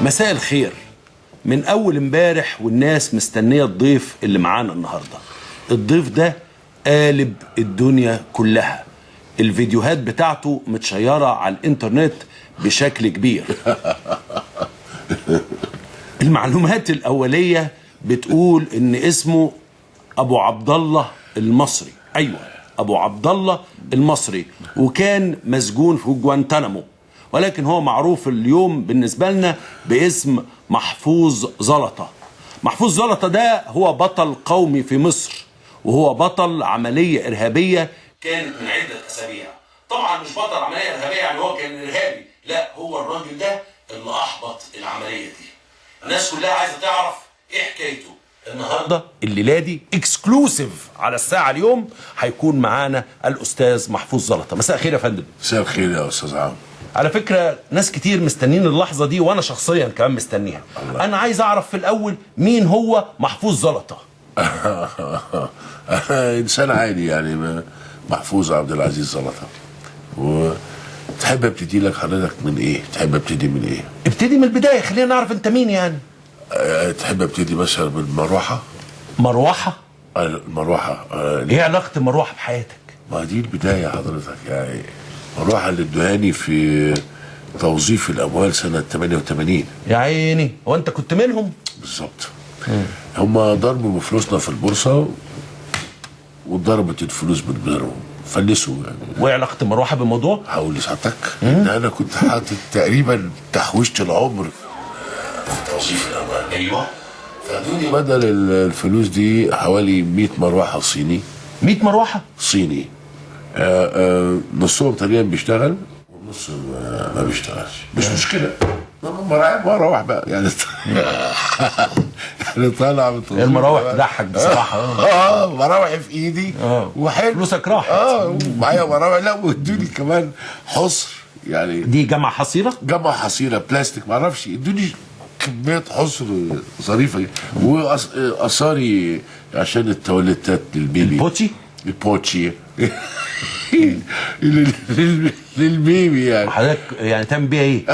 مساء الخير. من اول امبارح والناس مستنيه الضيف اللي معانا النهارده. الضيف ده قالب الدنيا كلها، الفيديوهات بتاعته متشيره على الانترنت بشكل كبير. المعلومات الاوليه بتقول ان اسمه ابو عبد الله المصري. ايوه، ابو عبد الله المصري، وكان مسجون في جوانتانامو، ولكن هو معروف اليوم بالنسبه لنا باسم محفوظ زلطه. محفوظ زلطه ده هو بطل قومي في مصر، وهو بطل عمليه ارهابيه كانت من عده اسابيع. طبعا مش بطل عمليه ارهابيه يعني هو كان ارهابي، لا، هو الراجل ده اللي احبط العمليه دي. الناس كلها عايزه تعرف ايه حكايته. النهارده الليله دي اكسكلوسيف على الساعه اليوم هيكون معانا الاستاذ محفوظ زلطه. مساء الخير يا فندم. مساء الخير يا استاذ عمرو. على فكره ناس كتير مستنين اللحظه دي، وانا شخصيا كمان مستنيها. انا عايز اعرف في الاول مين هو محفوظ زلطه. انا انسان عادي يعني، محفوظ عبد العزيز زلطه. وتحب ابتدي لك حضرتك من ايه؟ تحب ابتدي من ايه؟ ابتدي من البدايه، خلينا نعرف انت مين يعني. تحب ابتدي مثلا بالمروحه؟ مروحه؟ المروحه. ايه علاقه المروحه بحياتك؟ ما دي البدايه حضرتك يعني. مروحه اللي ادوهاني في توظيف الاموال سنه 88. يا عيني، هو انت كنت منهم؟ بالظبط. هم ضربوا بفلوسنا في البورصه وضربت الفلوس بالبيرو، فلسوا يعني. وايه علاقه المروحه بالموضوع؟ هقول لسعادتك ان انا كنت حاطط تقريبا تحويشه العمر في توظيف الاموال. ايوه. فادوني بدل الفلوس دي حوالي 100 مروحه صيني. 100 مروحه صيني. نصهم تقريبا بيشتغل ونص ما بيشتغلش. مش مشكله، مروح بقى يعني. يعني طالع من المراوح تضحك بصراحه. مراوح في ايدي وحلو، فلوسك راحت. معايا مراوح. لا، وادوني كمان حصر يعني. دي جامعه حصيره؟ جامعه حصيره بلاستيك، ما اعرفش، ادوني كميه حصر ظريفه. واثاري عشان التواليتات للبيبي. البوتشي؟ البوتشي. للبيبي يعني. حضرتك يعني تعمل بيها ايه؟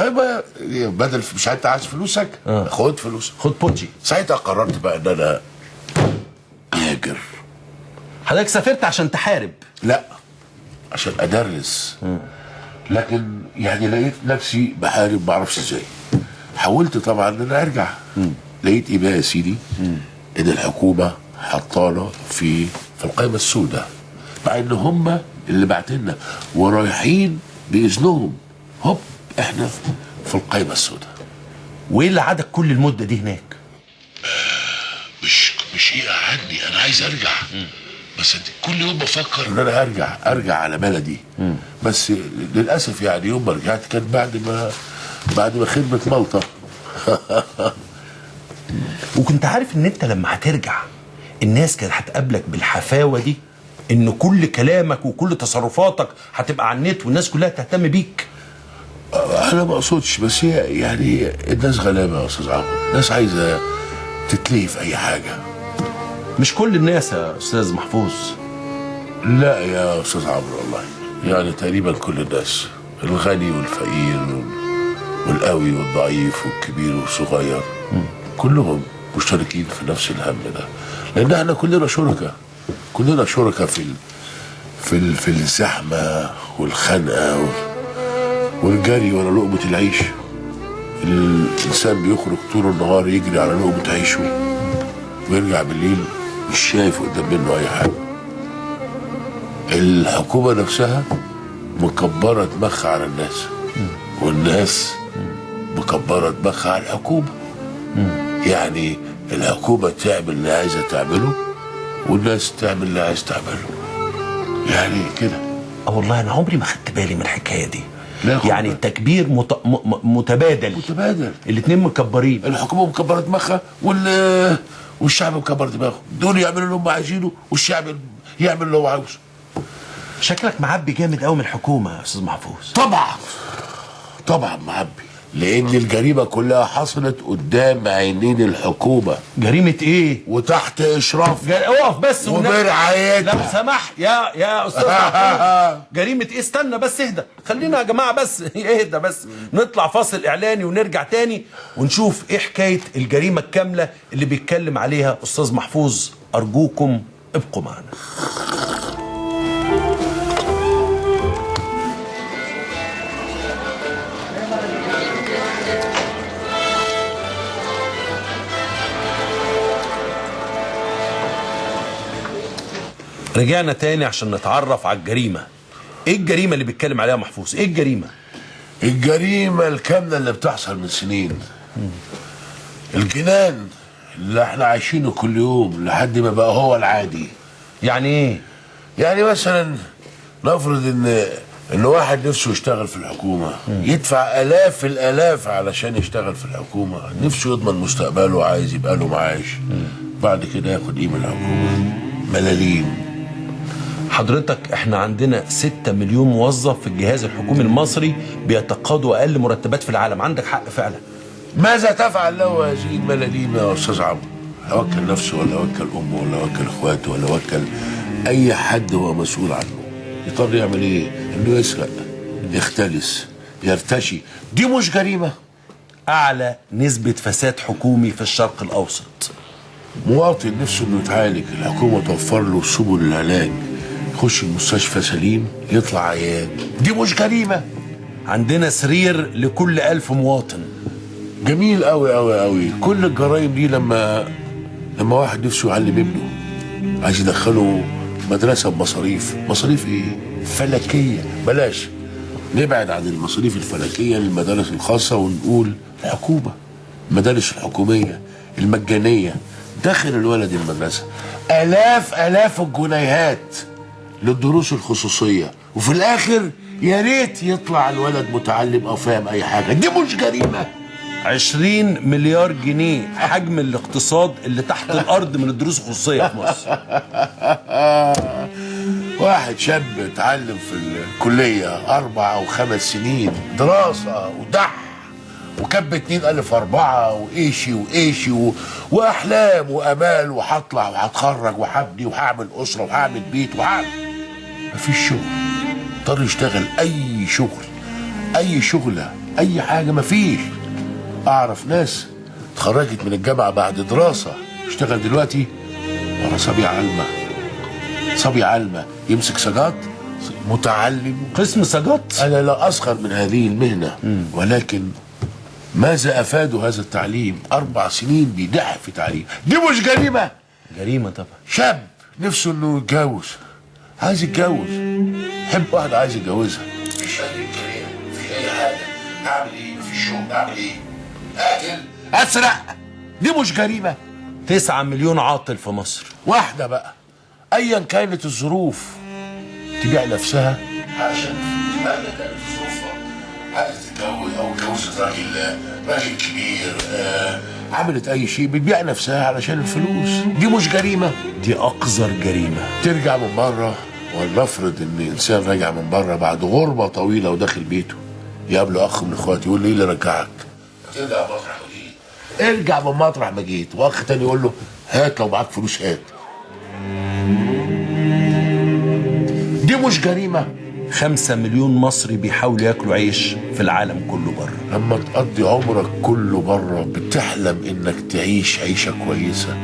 بدل مش انت عايز فلوسك؟ خد فلوسك، خد بوتشي. ساعتها قررت بقى ان انا اهاجر. حضرتك سافرت عشان تحارب؟ لا، عشان ادرس. لكن يعني لقيت نفسي بحارب، ما اعرفش ازاي. حاولت طبعا ان انا ارجع. لقيت ايه بقى يا سيدي؟ ان الحكومه حطانا في القائمه السوداء، مع ان هم اللي بعتنا ورايحين باذنهم. هوب، احنا في القائمه السوداء. وايه اللي قعدك كل المده دي هناك؟ مش ايه قعدني، انا عايز ارجع. بس كل يوم بفكر ان انا ارجع على بلدي. بس للاسف يعني يوم ما رجعت كان بعد ما خدمه مالطا. وكنت عارف ان انت لما هترجع الناس كانت هتقابلك بالحفاوه دي، ان كل كلامك وكل تصرفاتك هتبقى على النت والناس كلها تهتم بيك؟ انا ما اقصدش، بس هي يعني الناس غلابه يا استاذ عمرو. الناس عايزه تتلهي في اي حاجه. مش كل الناس يا استاذ محفوظ. لا يا استاذ عمرو، والله يعني تقريبا كل الناس، الغني والفقير والقوي والضعيف والكبير والصغير، كلهم مشتركين في نفس الهم ده. لان احنا كلنا شركاء في الزحمه والخنقه والجري ورا لقمه العيش. الانسان بيخرج طول النهار يجري على لقمه عيشه، ويرجع بالليل مش شايف قدام منه اي حاجه. الحكومه نفسها مكبره دماغها على الناس، والناس مكبره دماغها على الحكومه. يعني الحكومه تعمل اللي عايزه تعمله، والناس تعمل اللي عايزه تعمله، يعني كده. والله انا عمري ما خدت بالي من الحكايه دي. يعني التكبير متبادل. الاثنين مكبرين. الحكومه مكبره دماغها والشعب مكبر دماغه. دول يعملوا اللي هم عايزينه والشعب يعمل اللي هو عاوزه. شكلك معبي جامد قوي من الحكومه يا استاذ محفوظ. طبعا معبي. لان الجريمه كلها حصلت قدام عينين الحكومه جريمه ايه؟ وتحت اشراف اقف بس وبرعايتها. لو سمح يا استاذ محمود، جريمه ايه؟ استنى بس، اهدى، خلينا يا جماعه بس اهدى بس، نطلع فاصل اعلاني ونرجع تاني ونشوف ايه حكايه الجريمه الكامله اللي بيتكلم عليها استاذ محفوظ. ارجوكم ابقوا معنا. رجعنا تاني عشان نتعرف على الجريمة. ايه الجريمة اللي بيتكلم عليها محفوظ؟ ايه الجريمة؟ الجريمة الكاملة اللي بتحصل من سنين. الجنان اللي احنا عايشينه كل يوم لحد ما بقى هو العادي. يعني ايه؟ يعني مثلا نفرض ان واحد نفسه يشتغل في الحكومة، يدفع آلاف الآلاف علشان يشتغل في الحكومة، نفسه يضمن مستقبله، عايز يبقى له معاش، بعد كده ياخد ايه من الحكومة؟ ملاليم. حضرتك احنا عندنا 6 مليون موظف في الجهاز الحكومي المصري بيتقاضوا اقل مرتبات في العالم. عندك حق فعلا. ماذا تفعل له هذه الملاليم يا استاذ عمرو؟ اوكل نفسه ولا اوكل امه ولا اوكل اخواته ولا اوكل اي حد هو مسؤول عنه؟ يضطر يعمل ايه؟ انه يسرق، يختلس، يرتشي. دي مش جريمه؟ اعلى نسبة فساد حكومي في الشرق الاوسط. مواطن نفسه انه يتعالج، الحكومه توفر له سبل العلاج، يخش المستشفى سليم يطلع عيان. دي مش جريمه؟ عندنا سرير لكل 1000 مواطن. جميل قوي قوي قوي. كل الجرائم دي لما واحد نفسه يعلم ابنه، عايز يدخله مدرسه بمصاريف. مصاريف ايه؟ فلكيه. بلاش نبعد عن المصاريف الفلكيه للمدارس الخاصه ونقول الحكومه، المدارس الحكوميه المجانيه. دخل الولد المدرسه، آلاف الجنيهات للدروس الخصوصيه، وفي الاخر يا ريت يطلع الولد متعلم او فاهم اي حاجه. دي مش جريمه؟ 20 مليار جنيه حجم الاقتصاد اللي تحت الارض من الدروس الخصوصيه في مصر. واحد شاب اتعلم في الكليه 4 أو 5 سنين دراسه ودح وكب 2 ألف 4 وإيشي وأحلام وأمال، وهطلع وهتخرج وهبني وهعمل أسرة وهعمل بيت وهعمل. مفيش شغل، اضطر يشتغل أي شغل، أي شغلة، أي حاجة. مفيش. أعرف ناس اتخرجت من الجامعة بعد دراسة اشتغل دلوقتي ورا صبي علمة يمسك سجاد، متعلم قسم سجاد. أنا لا أسخر من هذه المهنة، ولكن ماذا أفادوا هذا التعليم؟ 4 سنين بيدح في تعليم. دي مش جريمة؟ جريمة طبعا. شاب نفسه انه يتجوز، عايز يتجوز، حب واحدة عايز يتجوزها، مفيش أي إمكانية، مفيش أي حاجة. أعمل إيه؟ مفيش شغل. أعمل إيه؟ أقتل؟ أسرق؟ دي مش جريمة؟ 9 مليون عاطل في مصر. واحدة بقى أيا كانت الظروف تبيع نفسها عشان أيا كانت ظروفها، عايز تتجوز أو اتجوزت راجل كبير، عملت أي شيء، بتبيع نفسها علشان الفلوس. دي مش جريمة؟ دي أقذر جريمة. ترجع من بره، ولنفرض إن إنسان راجع من بره بعد غربة طويلة وداخل بيته، يقابله أخ من إخواته يقول له إيه اللي رجعك؟ ترجع مطرح ما جيت. ارجع من مطرح ما جيت. وأخ تاني يقول له هات لو معاك فلوس هات. دي مش جريمة؟ 5 مليون مصري بيحاولوا ياكلوا عيش في العالم كله بره. لما تقضي عمرك كله بره بتحلم انك تعيش عيشة كويسة.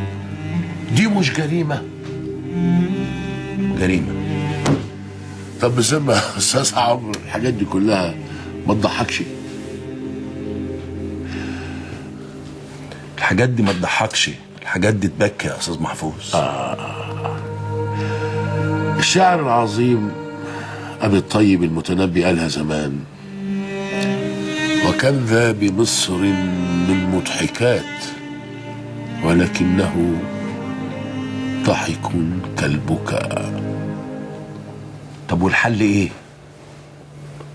دي مش جريمة؟ جريمة. طب بذمة يا استاذ عمرو الحاجات دي كلها ما تضحكش؟ الحاجات دي ما تضحكش، الحاجات دي تبكي يا استاذ محفوظ. الشاعر العظيم أبي الطيب المتنبي قالها زمان: وكم ذا بمصر من مضحكات ولكنه ضحك كالبكاء. طب والحل ايه؟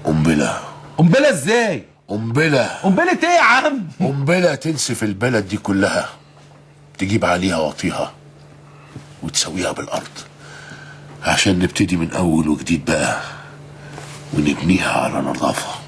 قنبلة. قنبلة ازاي؟ قنبلة. قنبلة ايه يا عم؟ قنبلة تنسف البلد دي كلها، تجيب عليها وطيها وتسويها بالأرض، عشان نبتدي من أول وجديد بقى ونبنيها على نظافة.